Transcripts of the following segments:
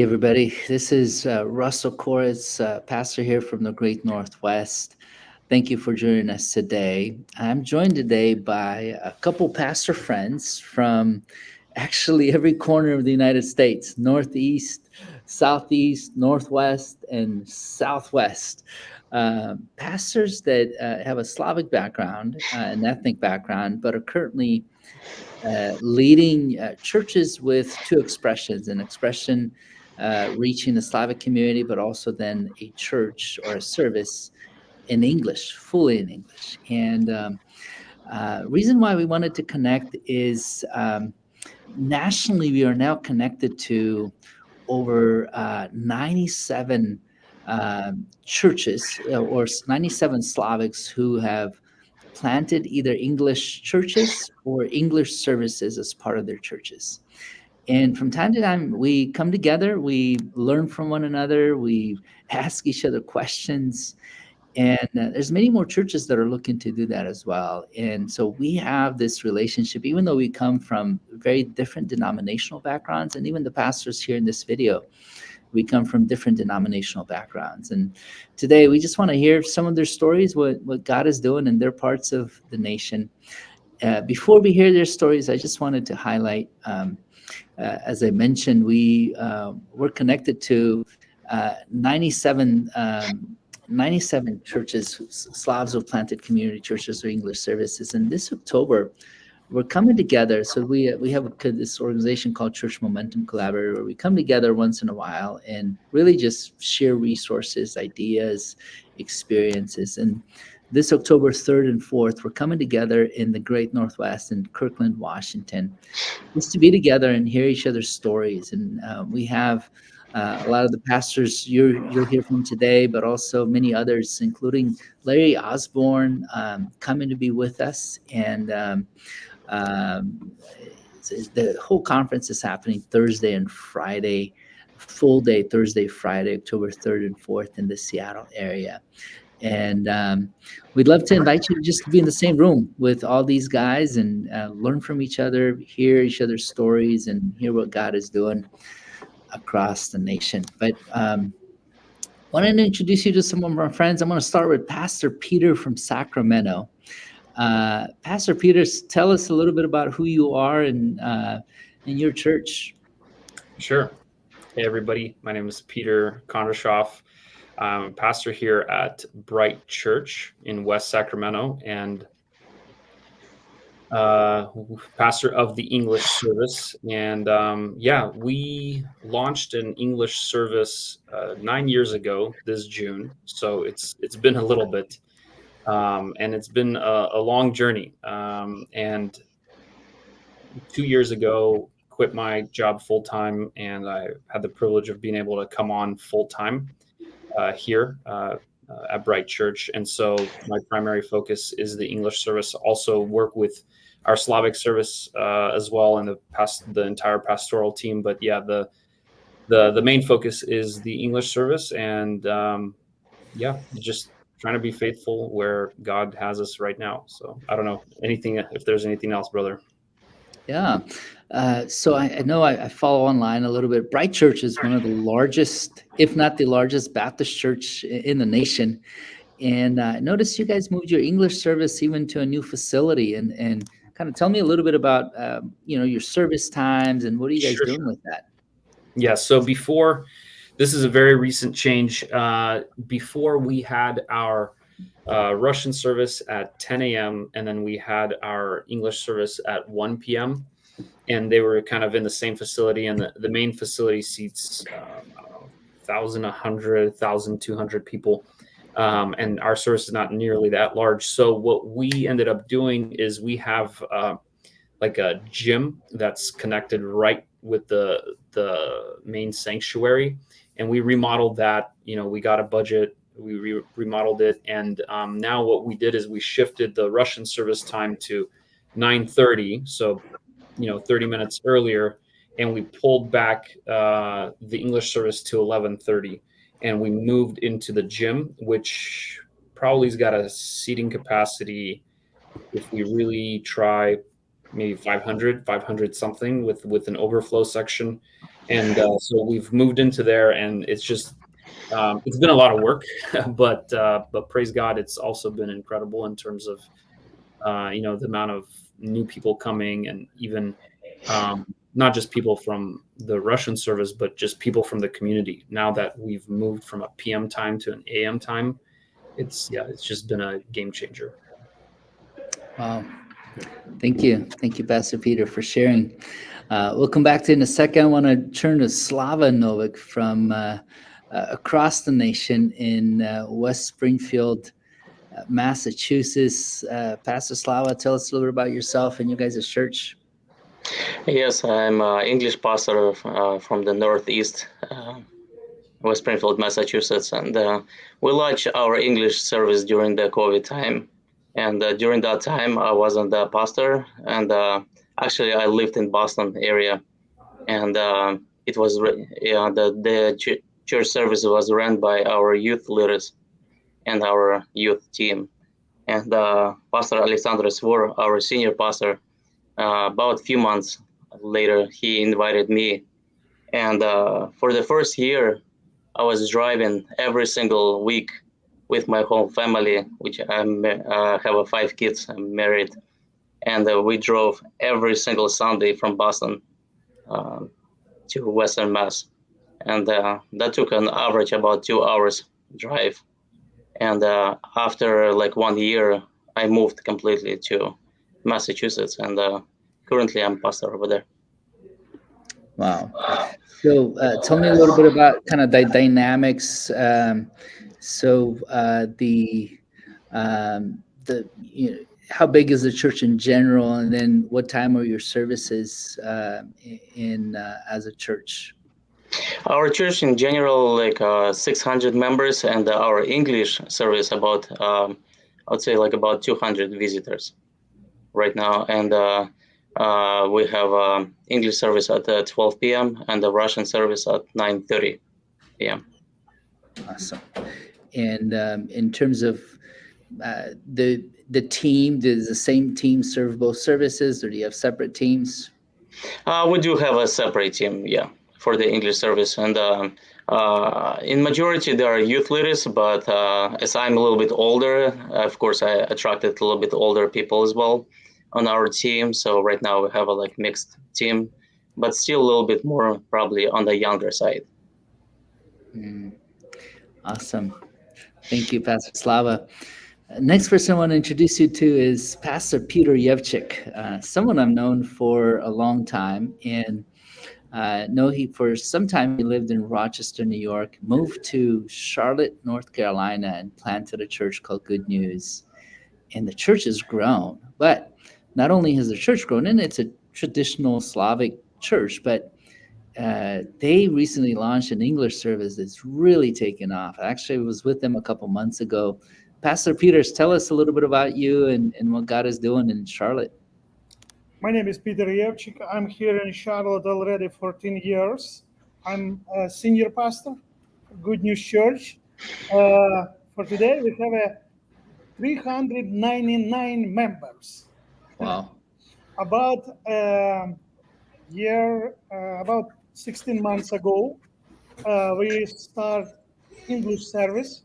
Hey everybody, this is Russell Korets, pastor here from the Great Northwest. Thank you for joining us today. I'm joined today by a couple pastor friends from actually every corner of the United States: Northeast, Southeast, Northwest, and Southwest. Pastors that have a Slavic background, an ethnic background, but are currently leading churches with two expressions: an expression reaching the Slavic community, but also then a church or a service in English, fully in English. And reason why we wanted to connect is nationally, we are now connected to over 97 churches or 97 Slavics who have planted either English churches or English services as part of their churches. And from time to time, we come together, we learn from one another, we ask each other questions. And there's many more churches that are looking to do that as well. And so we have this relationship, even though we come from very different denominational backgrounds, and even the pastors here in this video, we come from different denominational backgrounds. And today we just want to hear some of their stories, what God is doing in their parts of the nation. Before we hear their stories, I just wanted to highlight, as I mentioned, we're connected to 97 churches, Slavs who planted community churches or English services. And this October, we're coming together. So we have this organization called Church Momentum Collaborative, where we come together once in a while and really just share resources, ideas, experiences. And this October 3rd and 4th, we're coming together in the Great Northwest in Kirkland, Washington, just to be together and hear each other's stories. And we have a lot of the pastors you'll hear from today, but also many others, including Larry Osborne, coming to be with us. And the whole conference is happening Thursday and Friday, full day, Thursday, Friday, October 3rd and 4th in the Seattle area. And we'd love to invite you to just be in the same room with all these guys and learn from each other, hear each other's stories, and hear what God is doing across the nation. But wanted to introduce you to some of our friends. I'm going to start with Pastor Peter from Sacramento. Pastor Peter, tell us a little bit about who you are and in your church. Sure. Hey, everybody. My name is Peter Kondrashov. I'm a pastor here at Bright Church in West Sacramento and pastor of the English service. And we launched an English service 9 years ago this June. So it's been a little bit. And it's been a long journey. And 2 years ago, quit my job full time, and I had the privilege of being able to come on full time here at Bright Church. And so my primary focus is the English service. Also work with our Slavic service as well, and the entire pastoral team. But yeah, the main focus is the English service, and just trying to be faithful where God has us right now. So I don't know if there's anything else, brother. Yeah. So I know I follow online a little bit. Bright Church is one of the largest, if not the largest, Baptist church in the nation. And I noticed you guys moved your English service even to a new facility. And kind of tell me a little bit about your service times and what are you guys doing with that? Yeah. So this is a very recent change. Before we had our Russian service at 10 a.m. and then we had our English service at 1 p.m. and they were kind of in the same facility, and the main facility seats 1,100, 1,200 people. And our service is not nearly that large. So what we ended up doing is we have like a gym that's connected right with the main sanctuary, and we remodeled that. We got a budget, we remodeled it, and now what we did is we shifted the Russian service time to 9:30, so 30 minutes earlier, and we pulled back the English service to 11:30, and we moved into the gym, which probably has got a seating capacity, if we really try, maybe 500 something with an overflow section. and so we've moved into there, and it's been a lot of work, but praise God, it's also been incredible in terms of the amount of new people coming, and even not just people from the Russian service, but just people from the community. Now that we've moved from a PM time to an AM time, it's just been a game changer. Wow. Thank you, Pastor Peter, for sharing. We'll come back to it in a second. I want to turn to Slava Novik from across the nation in West Springfield, Massachusetts. Pastor Slava, tell us a little bit about yourself and you guys' church. Yes, I'm English pastor from the Northeast, West Springfield, Massachusetts, and we launched our English service during the COVID time. And during that time, I wasn't the pastor, and actually, I lived in Boston area, and it was the church service was run by our youth leaders and our youth team, and Pastor Alexander Svor, our senior pastor. About a few months later, he invited me, and for the first year, I was driving every single week with my whole family, which I have 5 kids. I'm married, and we drove every single Sunday from Boston uh, to Western Mass, and that took an average about 2 hours drive. And after like 1 year, I moved completely to Massachusetts, and currently I'm pastor over there. Wow. So tell me a little bit about kind of the dynamics. How big is the church in general, and then what time are your services in as a church? Our church in general, like 600 members, and our English service about, I would say like about 200 visitors right now. And we have English service at 12 p.m. and the Russian service at 9:30 p.m. Awesome. And in terms of the team, does the same team serve both services, or do you have separate teams? We do have a separate team, yeah, for the English service, and in majority there are youth leaders. But as I'm a little bit older, of course, I attracted a little bit older people as well on our team. So right now we have a like mixed team, but still a little bit more probably on the younger side. Awesome. Thank you, Pastor Slava. Next person I want to introduce you to is Pastor Peter Yevchik, someone I've known for a long time, and know he for some time he lived in Rochester, New York, moved to Charlotte, North Carolina, and planted a church called Good News. And the church has grown, but not only has the church grown, and it's a traditional Slavic church, but they recently launched an English service that's really taken off. I actually was with them a couple months ago. Pastor Peters, tell us a little bit about you and what God is doing in Charlotte. My name is Peter Yevchik. I'm here in Charlotte already 14 years. I'm a senior pastor for Good News Church. For today, we have 399 members. Wow. About about 16 months ago, we start English service.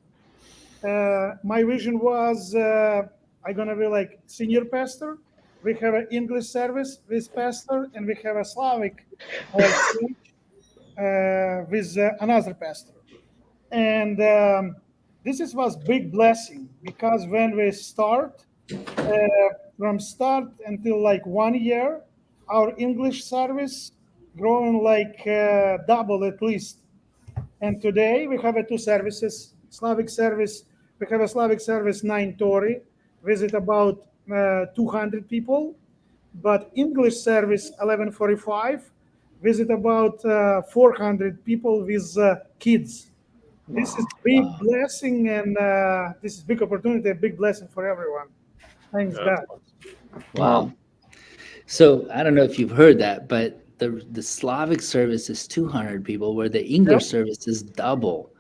My vision was I'm gonna be like senior pastor. We have an English service with pastor, and we have a Slavic church with another pastor. And this was big blessing, because when we start, from start until like 1 year, our English service growing like double at least. And today we have 2 services. Slavic service, we have a Slavic service 9:30, visit about 200 people, but English service 11:45, visit about 400 people with kids. This is big blessing, and this is big opportunity, a big blessing for everyone. Thanks God. Wow. So I don't know if you've heard that, but the Slavic service is 200 people, where the English service is double.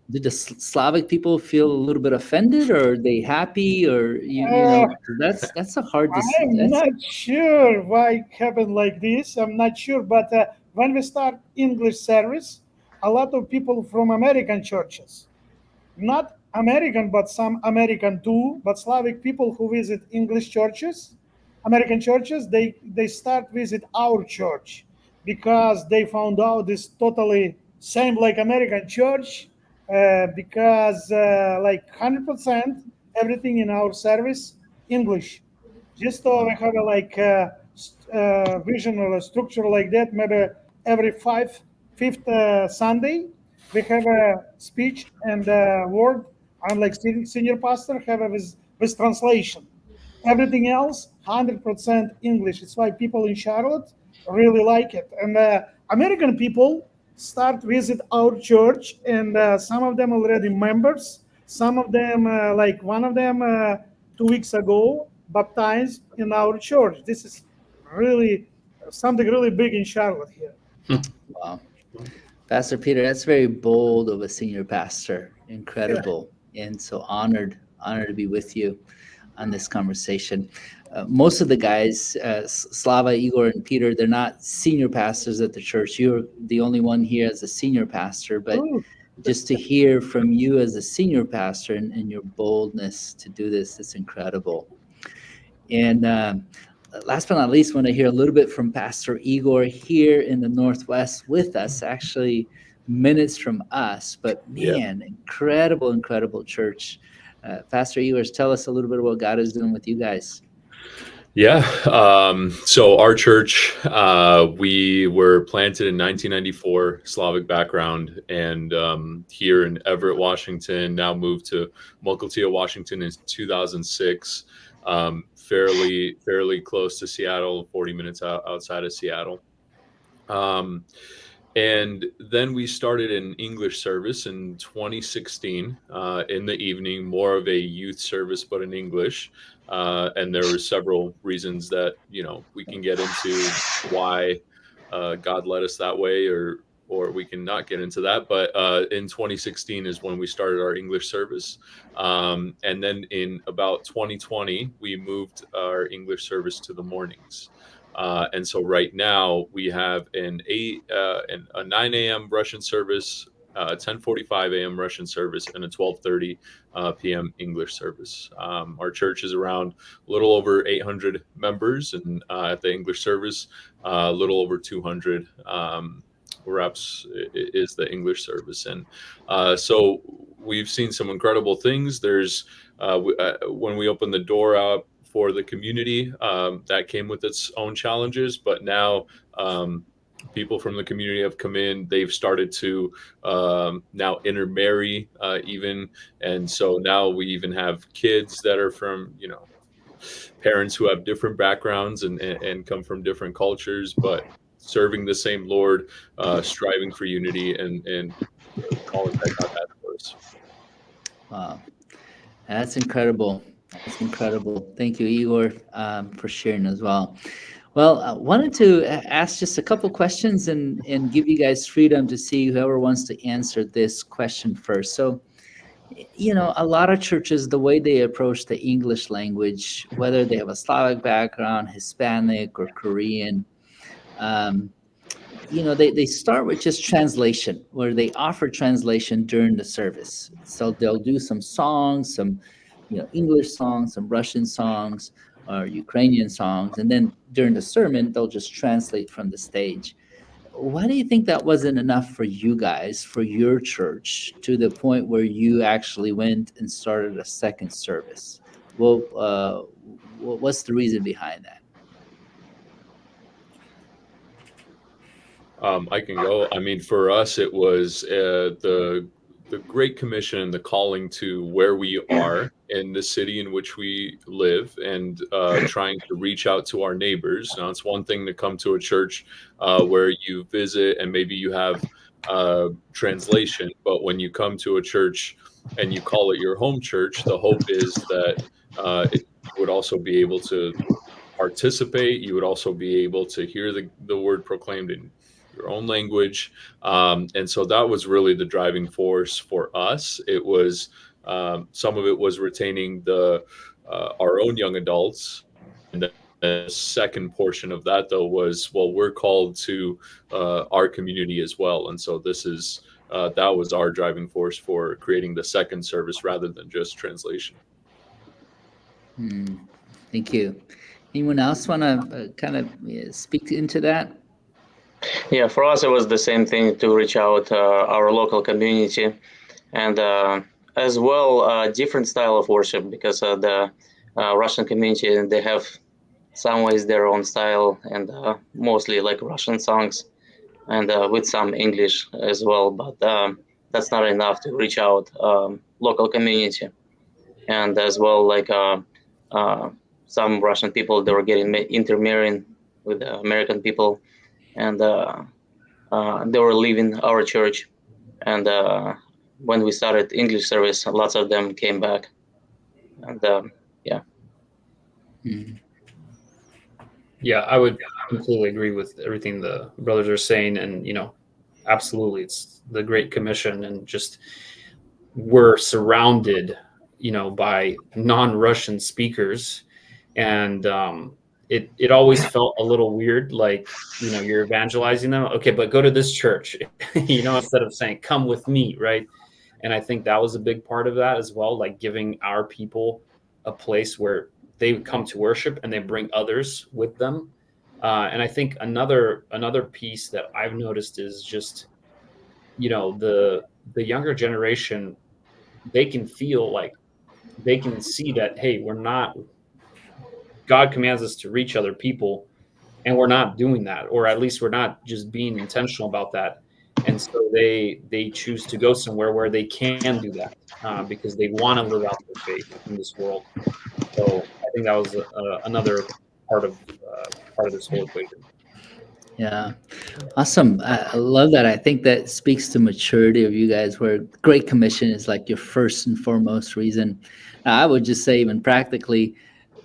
Did the Slavic people feel a little bit offended, or are they happy, or you know, that's a hard I'm decision. not sure why it happened like this. I'm not sure, but when we start English service, a lot of people from American churches, not American, but some American too, but Slavic people who visit English churches, American churches, they start visit our church because they found out this totally same like American church, because like 100% everything in our service English. Just so we have a like vision or a structure like that, maybe every fifth Sunday we have a speech and a word. I'm like senior pastor have a with translation. Everything else 100% English. It's why people in Charlotte really like it. And American people start visit our church, and some of them already members. Some of them, like one of them, 2 weeks ago, baptized in our church. This is really something really big in Charlotte here. Wow. Pastor Peter, that's very bold of a senior pastor. Incredible. And so honored to be with you on this conversation. Most of the guys, Slava, Igor, and Peter, they're not senior pastors at the church. You're the only one here as a senior pastor, but Ooh, just to hear from you as a senior pastor and your boldness to do this, it's incredible. And last but not least, want to hear a little bit from Pastor Igor here in the Northwest with us, actually minutes from us, but man, incredible church. Pastor Igor, tell us a little bit about what God is doing with you guys. Yeah. So our church, we were planted in 1994, Slavic background, and here in Everett, Washington, now moved to Mukilteo, Washington in 2006. Fairly close to Seattle, 40 minutes outside of Seattle. And then we started an English service in 2016 in the evening, more of a youth service, but in English. And there were several reasons that, we can get into why God led us that way, or we can not get into that. But in 2016 is when we started our English service. And then in about 2020, we moved our English service to the mornings. And so right now we have a 9 a.m. Russian service, 10:45 a.m. Russian service, and a 12:30 p.m. English service. Our church is around a little over 800 members, and at the English service, a little over 200 reps is the English service. And so we've seen some incredible things. There's when we open the door out for the community, that came with its own challenges, but now people from the community have come in. They've started to now intermarry even, and so now we even have kids that are from parents who have different backgrounds and come from different cultures, but serving the same Lord, striving for unity and calling that God has for us. Wow, that's incredible. That's incredible. Thank you, Igor, for sharing as well. Well, I wanted to ask just a couple questions and give you guys freedom to see whoever wants to answer this question first. So, a lot of churches, the way they approach the English language, whether they have a Slavic background, Hispanic, or Korean, they start with just translation, where they offer translation during the service. So they'll do some songs, some English songs, some Russian songs, or Ukrainian songs, and then during the sermon they'll just translate from the stage. Why do you think that wasn't enough for you guys, for your church, to the point where you actually went and started a second service? Well, what's the reason behind that? I can go. I mean, for us, it was the Great Commission, the calling to where we are in the city in which we live, and trying to reach out to our neighbors. Now, it's one thing to come to a church where you visit and maybe you have translation, but when you come to a church and you call it your home church, the hope is that you would also be able to participate. You would also be able to hear the word proclaimed in your own language. And so that was really the driving force for us. It was some of it was retaining our own young adults, and then the second portion of that, though, was, well, we're called to our community as well. And so this is that was our driving force for creating the second service rather than just translation. Thank you. Anyone else want to kind of speak into that? Yeah, for us, it was the same thing to reach out our local community, and as well, different style of worship, because the Russian community, they have some ways their own style, and mostly like Russian songs, and with some English as well. But that's not enough to reach out local community, and as well, like some Russian people, they were getting intermarrying with the American people, and they were leaving our church. And when we started English service, lots of them came back. And yeah. Yeah, I would completely agree with everything the brothers are saying. And, absolutely, it's the Great Commission, and just we're surrounded, by non-Russian speakers. And it always felt a little weird, like, you're evangelizing them. Okay, but go to this church, instead of saying, come with me, right? And I think that was a big part of that as well, like giving our people a place where they come to worship and they bring others with them. And I think another piece that I've noticed is just, the younger generation, they can feel like, they can see that, hey, God commands us to reach other people, and we're not doing that, or at least we're not just being intentional about that. And so they choose to go somewhere where they can do that, because they want to live out their faith in this world. So I think that was another part of this whole equation. Yeah, awesome. I love that. I think that speaks to maturity of you guys, where Great Commission is like your first and foremost reason. I would just say, even practically,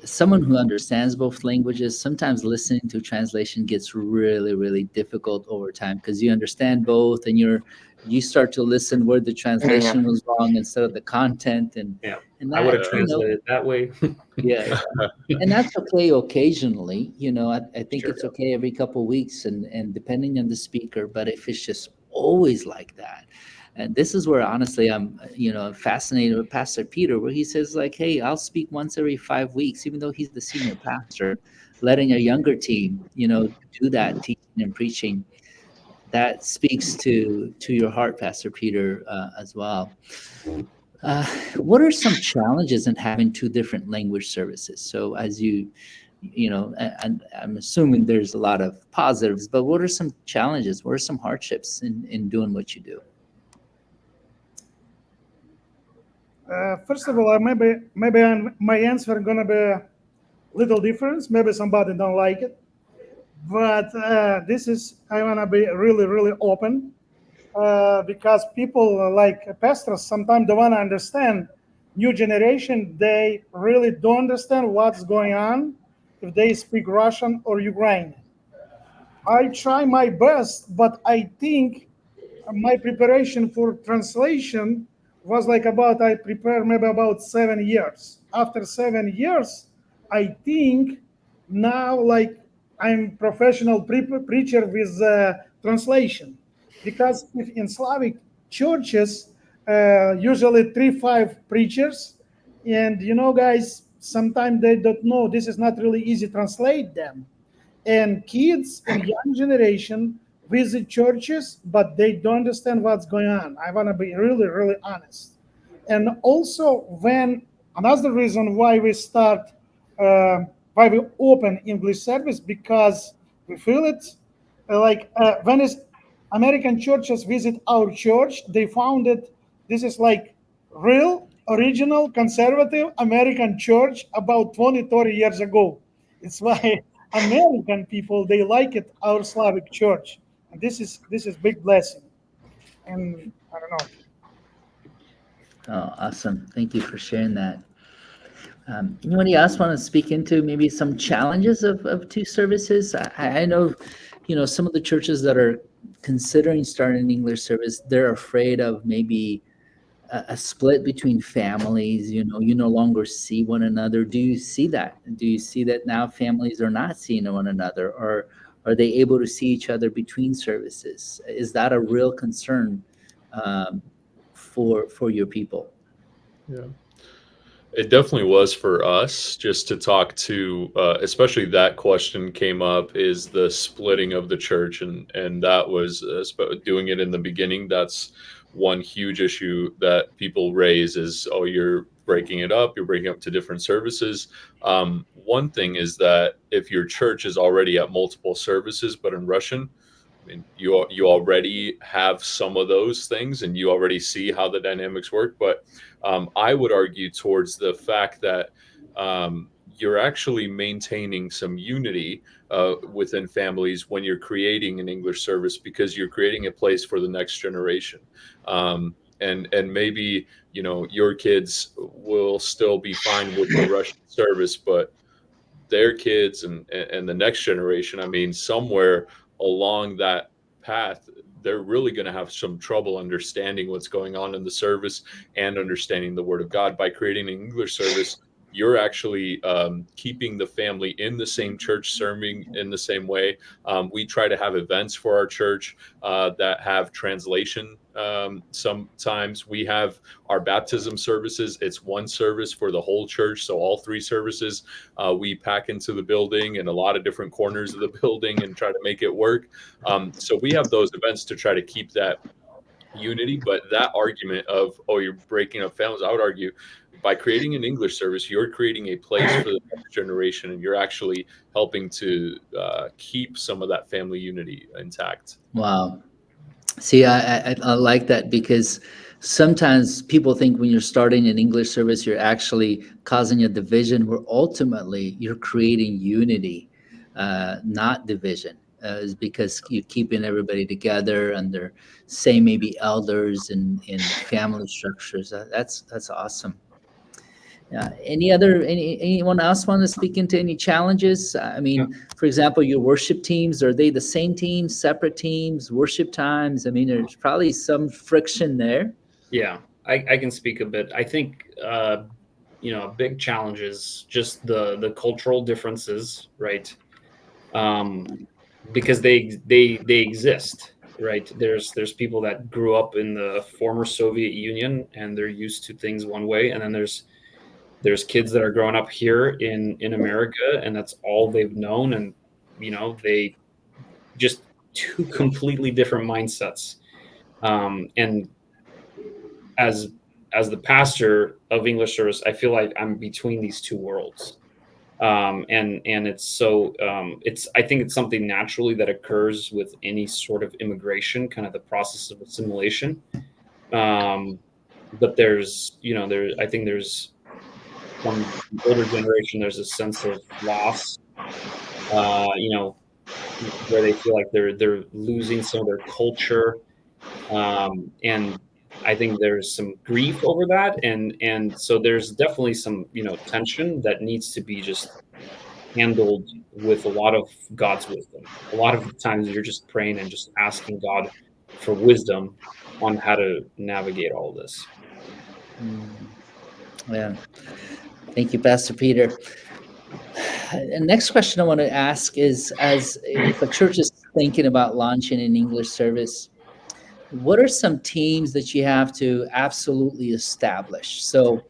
someone who understands both languages, sometimes listening to translation gets really, really difficult over time, because you understand both, and you start to listen where the translation was wrong instead of the content, and that, I would have translated that way. Yeah, and that's okay occasionally. I think it's okay every couple of weeks, and depending on the speaker. But if it's just always like that, and this is where honestly I'm fascinated with Pastor Peter, where he says like, hey, I'll speak once every 5 weeks, even though he's the senior pastor, letting a younger team do that teaching and preaching. That speaks to your heart, Pastor Peter, as well. What are some challenges in having two different language services? So as and I'm assuming there's a lot of positives, but what are some challenges? What are some hardships in doing what you do? First of all, maybe my answer gonna be a little different. Maybe somebody don't like it, but I wanna be really, really open, because people like pastors sometimes don't wanna understand. New generation, they really don't understand what's going on if they speak Russian or Ukrainian. I try my best, but I think my preparation for translation was like I prepared maybe about 7 years. After 7 years, I think now like I'm professional preacher with translation, because if in Slavic churches, usually 3-5 preachers, and guys, sometimes they don't know. This is not really easy to translate them, and kids and young generation visit churches, but they don't understand what's going on. I want to be really, really honest. And also, when another reason why we why we open English service, because we feel it when American churches visit our church, they found it. This is like real, original, conservative American church about 20, 30 years ago. It's why American people, they like it, our Slavic church. And this is big blessing. And I don't know. Oh, awesome. Thank you for sharing that. Anybody else want to speak into maybe some challenges of two services? I know, some of the churches that are considering starting an English service, they're afraid of maybe a split between families? You know, you no longer see one another. Do you see that? Do you see that now families are not seeing one another, or are they able to see each other between services? Is that a real concern um, for your people? Yeah. It definitely was for us just to talk to, especially that question came up is the splitting of the church, and that was doing it in the beginning. That's one huge issue that people raise is, oh, you're breaking it up, you're breaking up to different services. One thing is that if your church is already at multiple services, but in Russian, I mean, you already have some of those things, and you already see how the dynamics work. But I would argue towards the fact that you're actually maintaining some unity within families when you're creating an English service, because you're creating a place for the next generation. And maybe your kids will still be fine with the Russian service, but their kids and the next generation, I mean, somewhere along that path, they're really going to have some trouble understanding what's going on in the service and understanding the word of God. By creating an English service, you're actually keeping the family in the same church, serving in the same way. We try to have events for our church that have translation. Sometimes we have our baptism services. It's one service for the whole church, so all three services we pack into the building and a lot of different corners of the building and try to make it work. So we have those events to try to keep that unity. But that argument of, oh, you're breaking up families, I would argue by creating an English service, you're creating a place for the next generation, and you're actually helping to keep some of that family unity intact. Wow. See, I like that, because sometimes people think when you're starting an English service, you're actually causing a division, where ultimately you're creating unity, not division. Is because you're keeping everybody together under same maybe elders and in family structures. That's awesome. Anyone else want to speak into any challenges? I Yeah. mean, for example, your worship teams, are they the same teams, separate teams, worship times? I mean, there's probably some friction there. Yeah, I can speak a bit. I think a big challenge is just the cultural differences, right? Because they exist, right? There's people that grew up in the former Soviet Union and they're used to things one way, and then there's kids that are growing up here in America and that's all they've known, and they just two completely different mindsets. And as as the pastor of English service, I feel like I'm between these two worlds. And it's so it's I think it's something naturally that occurs with any sort of immigration, kind of the process of assimilation. Um, but there I think there's from the older generation there's a sense of loss, uh, you know, where they feel like they're losing some of their culture, and I think there's some grief over that, and so there's definitely some tension that needs to be just handled with a lot of God's wisdom. A lot of the times you're just praying and just asking God for wisdom on how to navigate all this. Yeah. Thank you, Pastor Peter. And next question I want to ask is, as if a church is thinking about launching an English service, what are some teams that you have to absolutely establish? So,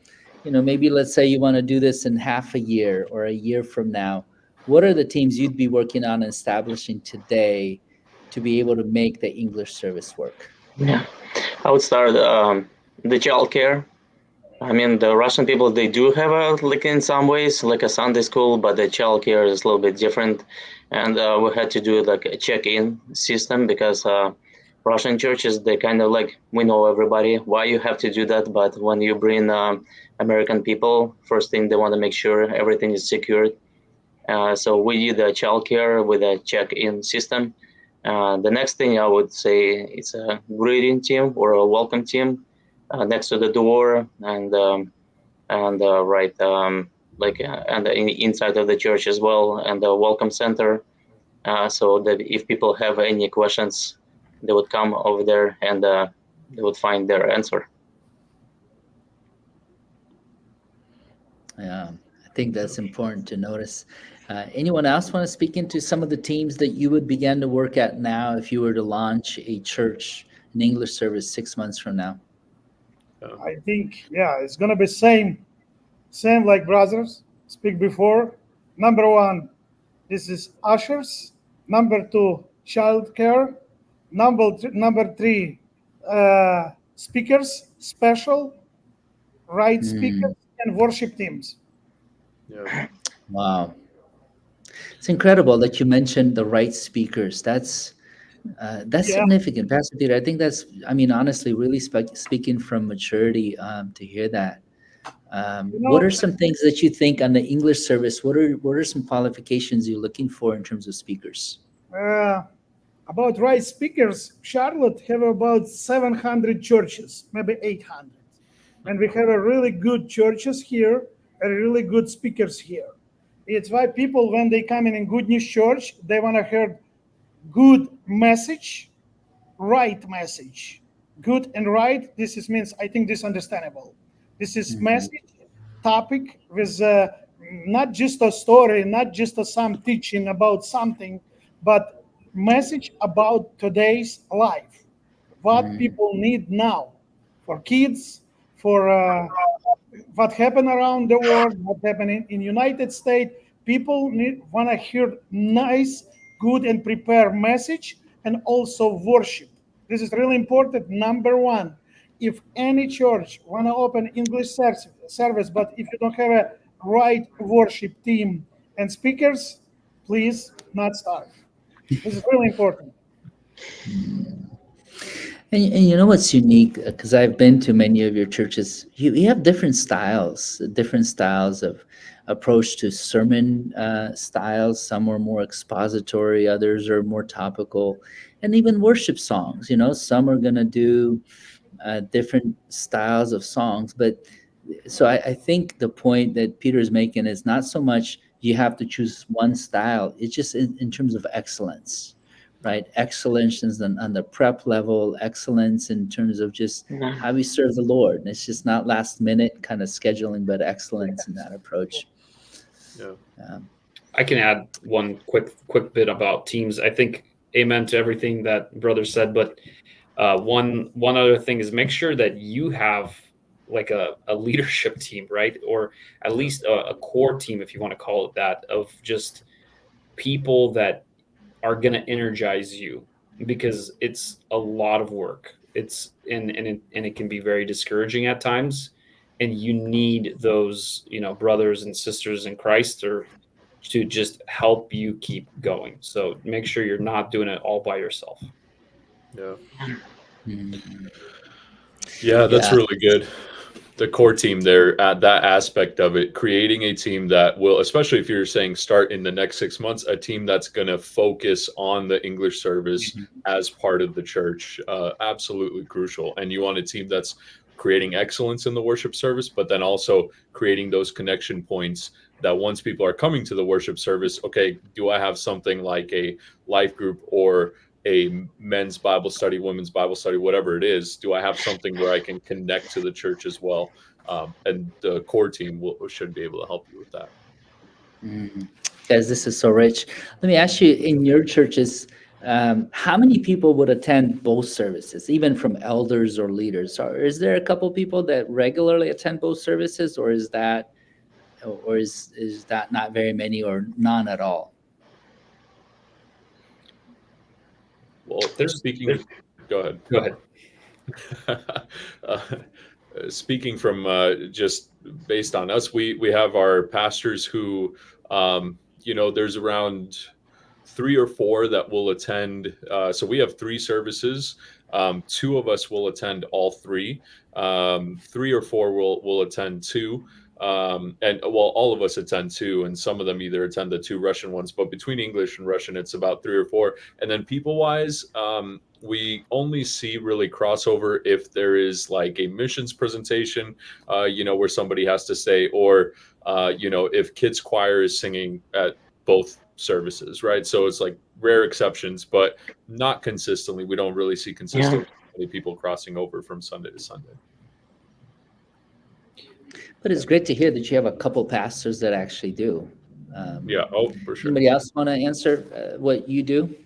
maybe let's say you want to do this in half a year or a year from now. What are the teams you'd be working on establishing today to be able to make the English service work? Yeah, I would start the childcare. I mean, the Russian people, they do have like in some ways like a Sunday school, but the childcare is a little bit different. And we had to do like a check-in system because Russian churches, they kind of like, we know everybody, why you have to do that. But when you bring American people, first thing they want to make sure everything is secured. So we did the childcare with a check-in system. The next thing I would say it's a greeting team or a welcome team next to the door and right like and inside of the church as well, and the welcome center, so that if people have any questions, they would come over there and they would find their answer. Yeah, I think that's important to notice. Anyone else want to speak into some of the teams that you would begin to work at now if you were to launch a church, an English service 6 months from now? I think, yeah, it's gonna be same like brothers speak before. Number one, this is ushers. Number two, childcare. Number three, speakers, special, right speakers, Mm, and worship teams. Yeah. wow. It's incredible that you mentioned the right speakers. That's Yeah, significant, Pastor Peter. I think that's, I mean, honestly, really speaking from maturity to hear that. you What know, are some things that you think on the English service? What are some qualifications you're looking for in terms of speakers? uh, about right speakers, Charlotte have about 700 churches, maybe 800. And we have a really good churches here, and really good speakers here. It's why people, when they come in good news church, they want to hear good message, right message. Good and right, this is means, I think this understandable. This is Mhm. message, topic with not just a story, not just some teaching about something, but message about today's life, what Mhm. people need now, for kids, for what happened around the world, what happened in United States. People need want to hear nice, good, and prepared message, and also worship. This is really important. Number one, if any church want to open English service, but if you don't have a right worship team and speakers, please not start. This is really important. And you know what's unique? Because I've been to many of your churches, you have different styles of approach to sermon styles. Some are more expository, others are more topical, and even worship songs. You know, some are going to do different styles of songs. But so I think the point that Peter is making is not so much you have to choose one style, it's just in terms of excellence, right? Excellence is on the prep level, excellence in terms of just Yeah. how we serve the Lord. And it's just not last minute kind of scheduling, but excellence in that approach. Yeah. Um, I can add one quick bit about teams. I think amen to everything that brother said, but one other thing is make sure that you have like a leadership team, right? Or at least a core team, if you want to call it that, of just people that are going to energize you, because it's a lot of work. It's and it can be very discouraging at times, and you need those, brothers and sisters in Christ, or to just help you keep going. So make sure you're not doing it all by yourself. Yeah. mm, Yeah, that's yeah. really good. The core team there, at that aspect of it, creating a team that will, especially if you're saying start in the next 6 months, a team that's going to focus on the English service Mhm. as part of the church, absolutely crucial. And you want a team that's creating excellence in the worship service, but then also creating those connection points that once people are coming to the worship service, okay, do I have something like a life group or a men's Bible study, women's Bible study, whatever it is? Do I have something where I can connect to the church as well? And the core team should be able to help you with that. Mm. Guys, this is so rich. Let me ask you, in your churches, how many people would attend both services, even from elders or leaders? Or is there a couple people that regularly attend both services, or is that not very many or none at all? Well, There's, speaking, there's go ahead. Go ahead. uh, Speaking from just based on us, we have our pastors who, there's around 3 or 4 that will attend. So we have 3 services. 2 of us will attend all 3. 3 or 4 will attend 2. And well, all of us attend 2, and some of them either attend the 2 Russian ones. But between English and Russian, it's about 3 or 4. And then people wise, we only see really crossover if there is like a missions presentation, where somebody has to stay, or if kids choir is singing at both services, right? So it's like rare exceptions, but not consistently. We don't really see Yeah. consistently people crossing over from Sunday to Sunday. But it's great to hear that you have a couple pastors that actually do. Yeah. Oh, for sure. Anybody else want to answer what you do?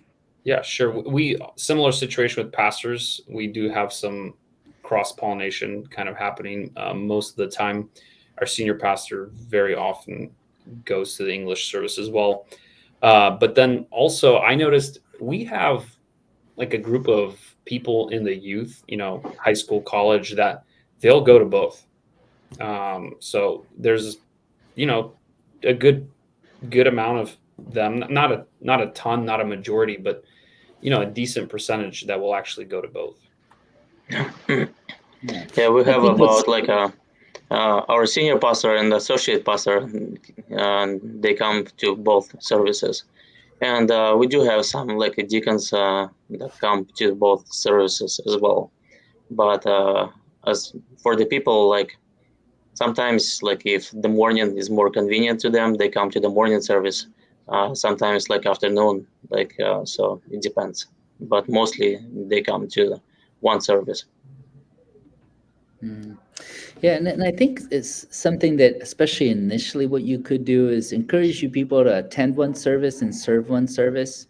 Yeah, sure. We similar situation with pastors. We do have some cross pollination kind of happening. Most of the time, our senior pastor very often goes to the English service as well. But then also, I noticed we have like a group of people in the youth, high school, college, that they'll go to both. So there's, you know, a good amount of them, not a ton, not a majority, but a decent percentage that will actually go to both. Yeah. Yeah, we I have think what's about like our senior pastor and associate pastor, they come to both services. And we do have some like deacons that come to both services as well. But as for the people, like sometimes, like if the morning is more convenient to them, they come to the morning service. Sometimes like afternoon, like so it depends. But mostly they come to one service. Mm. Yeah, and I think it's something that, especially initially, what you could do is encourage you people to attend one service and serve one service.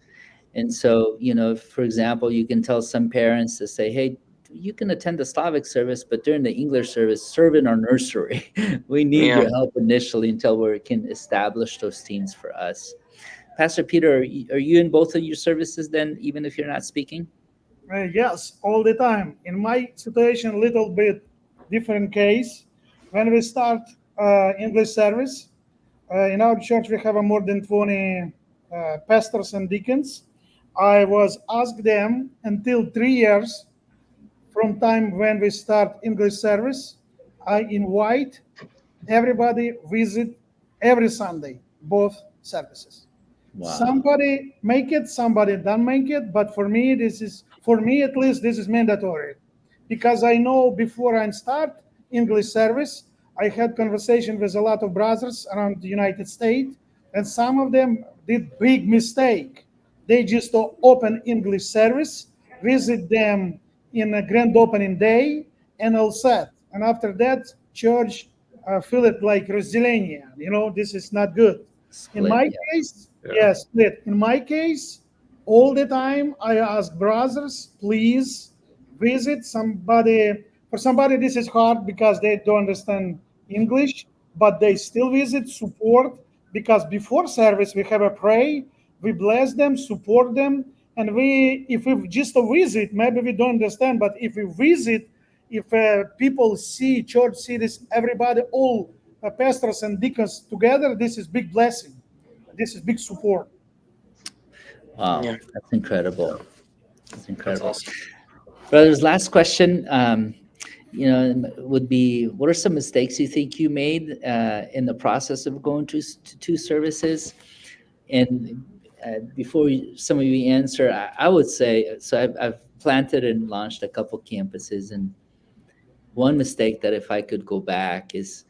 And so, for example, you can tell some parents to say, hey, you can attend the Slavic service, but during the English service, serve in our nursery. We need Yeah. your help initially until we can establish those teams for us. Pastor Peter, are you in both of your services then, even if you're not speaking? Yes, all the time. In my situation, little bit different case. When we start English service, in our church we have more than 20 pastors and deacons. I was asked them until 3 years from time when we start English service. I invite everybody visit every Sunday, both services. Wow. Somebody make it, somebody don't make it, but for me at least, this is mandatory, because I know before I start English service, I had conversation with a lot of brothers around the United States, and some of them did big mistake. They just open English service, visit them in a grand opening day, and all set. And after that, church feel it like разделение. This is not good. In Split, my yeah. case, Yeah. yes, split. In my case, all the time I ask brothers, please visit somebody. For somebody, this is hard because they don't understand English, but they still visit, support, because before service we have a pray, we bless them, support them, and if we just visit, maybe we don't understand, but if we visit, if people see church, see this, everybody, all pastors and deacons together, this is big blessing. This is big support. Wow, Yeah. that's incredible. That's That's incredible. awesome. Brothers, last question, would be, what are some mistakes you think you made in the process of going to two services? And before some of you answer, I would say, so I've planted and launched a couple campuses, and one mistake that if I could go back is,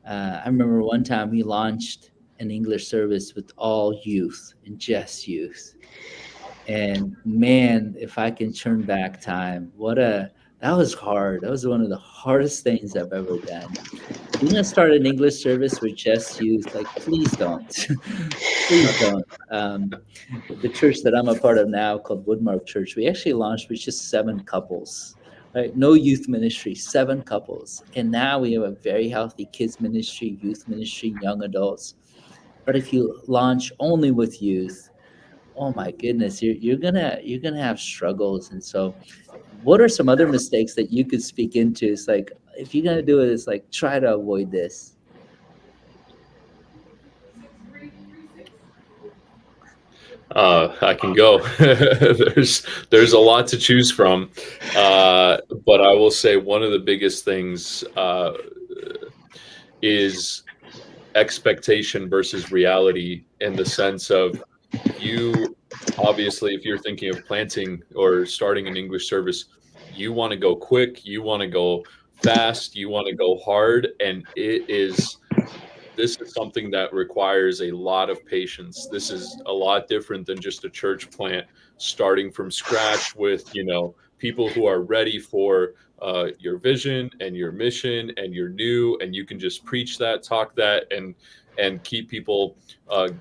I remember one time we launched an English service with all youth and just youth. And man, if I can turn back time, that was hard. That was one of the hardest things I've ever done. If you're gonna start an English service with just youth, like please don't, please don't. The church that I'm a part of now, called Woodmark Church, we actually launched with just 7 couples, right? No youth ministry, 7 couples, and now we have a very healthy kids ministry, youth ministry, young adults. But if you launch only with youth, oh my goodness, you're gonna have struggles. And so, what are some other mistakes that you could speak into? It's like, if you're gonna do it, it's like, try to avoid this. I can go. There's a lot to choose from, but I will say one of the biggest things is expectation versus reality, in the sense of, you obviously, if you're thinking of planting or starting an English service, you want to go quick, you want to go fast, you want to go hard, and this is something that requires a lot of patience. This is a lot different than just a church plant starting from scratch with, people who are ready for your vision and your mission, and you're new, and you can just preach that, talk that, and keep people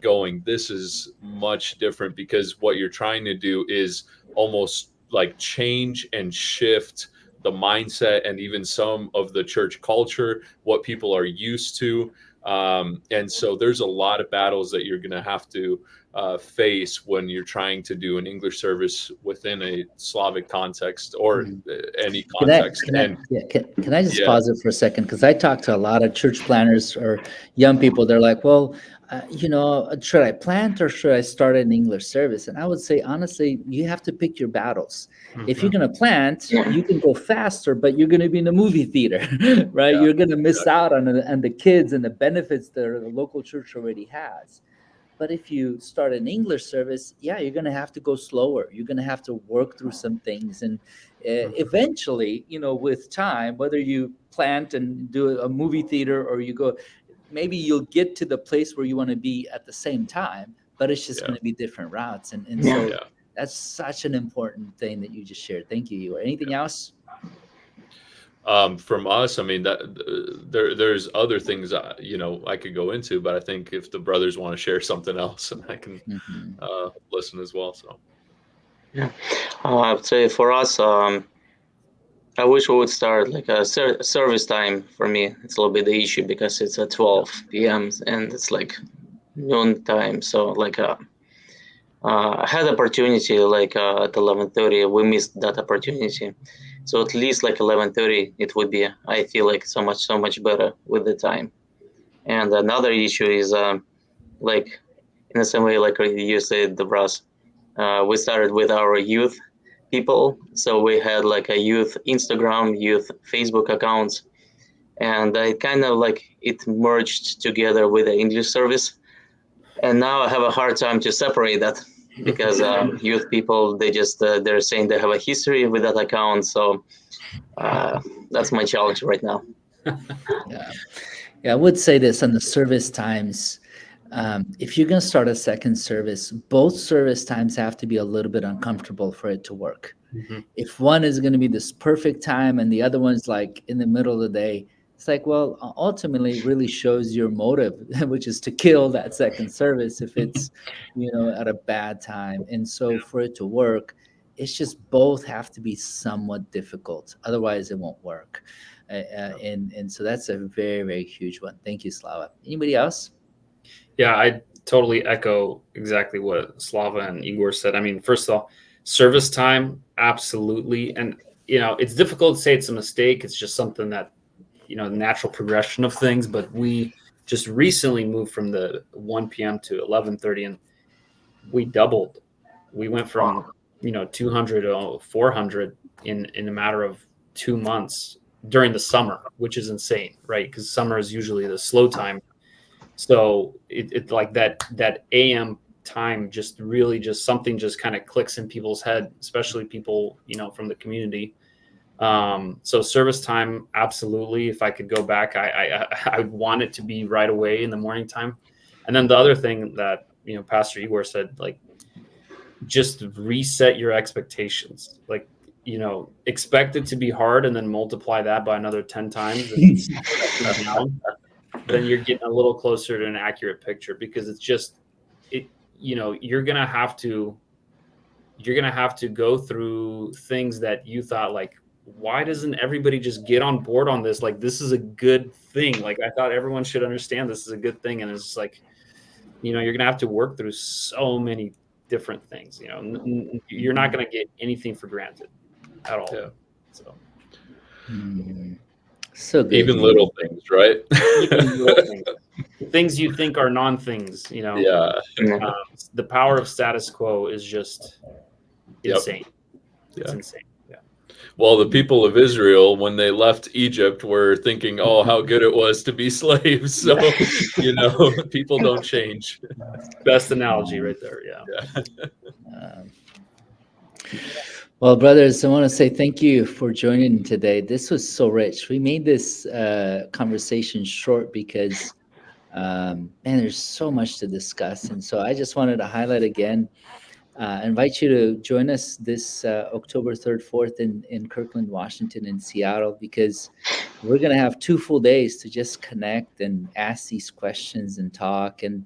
going. This is much different, because what you're trying to do is almost like change and shift the mindset and even some of the church culture, what people are used to. And so there's a lot of battles that you're going to have to face when you're trying to do an English service within a Slavic context, or any context. Can I just Yeah. pause it for a second? Because I talk to a lot of church planners or young people. They're like, well, should I plant or should I start an English service? And I would say, honestly, you have to pick your battles. If you're going to plant, you can go faster, but you're going to be in the movie theater, right? Yeah, You're going to miss out on the kids and the benefits that the local church already has. But if you start an English service, yeah, you're going to have to go slower. You're going to have to work through some things. And eventually, with time, whether you plant and do a movie theater or you go, maybe you'll get to the place where you want to be at the same time, but it's just going to be different routes. And so that's such an important thing that you just shared. Thank you, Igor. Anything else? From us, I mean, that there's other things I could go into, but I think if the brothers want to share something else, and I can listen as well. So I'd say for us, I wish we would start like a service time. For me, it's a little bit the issue, because it's at 12 p.m. and it's like noon time. So like I had opportunity like at 11:30. We missed that opportunity. So at least like 11:30, it would be, I feel like so much better with the time. And another issue is like in the same way like you said, the brass. We started with our youth people, so we had like a youth Instagram, youth Facebook accounts, and I kind of like it merged together with the English service. And now I have a hard time to separate that, because youth people, they just they're saying they have a history with that account. So that's my challenge right now. Yeah, I would say this on the service times. If you're going to start a second service, both service times have to be a little bit uncomfortable for it to work. If one is going to be this perfect time and the other one's like in the middle of the day, it's like, well, ultimately it really shows your motive, which is to kill that second service if it's, at a bad time. And so for it to work, it's just both have to be somewhat difficult. Otherwise it won't work. And so that's a very, very huge one. Thank you, Slava. Anybody else? Yeah, I totally echo exactly what Slava and Igor said. I mean, first of all, service time, absolutely. And, it's difficult to say it's a mistake. It's just something that, the natural progression of things. But we just recently moved from the 1 p.m. to 11:30, and we doubled. We went from, 200 to 400 in a matter of 2 months during the summer, which is insane, right? Because summer is usually the slow time. So it like that AM time just really just something just kind of clicks in people's head, especially people, from the community. So service time, absolutely. If I could go back, I would want it to be right away in the morning time. And then the other thing that, Pastor Igor said, like, just reset your expectations. Like, expect it to be hard and then multiply that by another 10 times. And down, then you're getting a little closer to an accurate picture, because it's just you're gonna have to go through things that you thought, like, why doesn't everybody just get on board on this? Like, this is a good thing. Like, I thought everyone should understand this is a good thing. And it's just like, you're gonna have to work through so many different things. You're not gonna get anything for granted at all. Yeah. So so good. Even little things, right? Even little things. Things you think are non-things, Yeah. The power of status quo is just insane. It's insane. Yeah. Well, the people of Israel, when they left Egypt, were thinking, oh, how good it was to be slaves. So, people don't change. Best analogy right there. Yeah. Well, brothers, I want to say thank you for joining today. This was so rich. We made this conversation short because, man, there's so much to discuss. And so I just wanted to highlight again, I invite you to join us this October 3rd, 4th in Kirkland, Washington, and Seattle, because we're going to have 2 full days to just connect and ask these questions and talk. And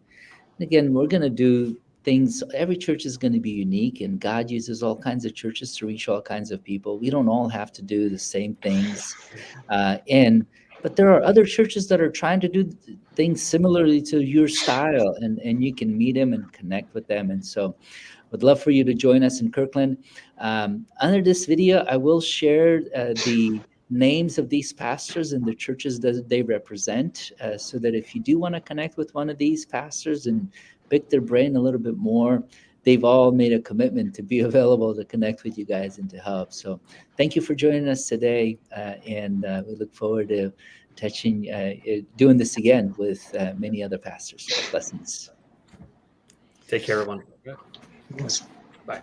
again, we're going to do things. Every church is going to be unique, and God uses all kinds of churches to reach all kinds of people. We don't all have to do the same things. But there are other churches that are trying to do things similarly to your style, and you can meet them and connect with them. And so would love for you to join us in Kirkland. Under this video, I will share the names of these pastors and the churches that they represent, so that if you do want to connect with one of these pastors and pick their brain a little bit more, they've all made a commitment to be available to connect with you guys and to help. So thank you for joining us today, and we look forward to doing this again with many other pastors. Blessings. Take care, everyone. Yes. Bye.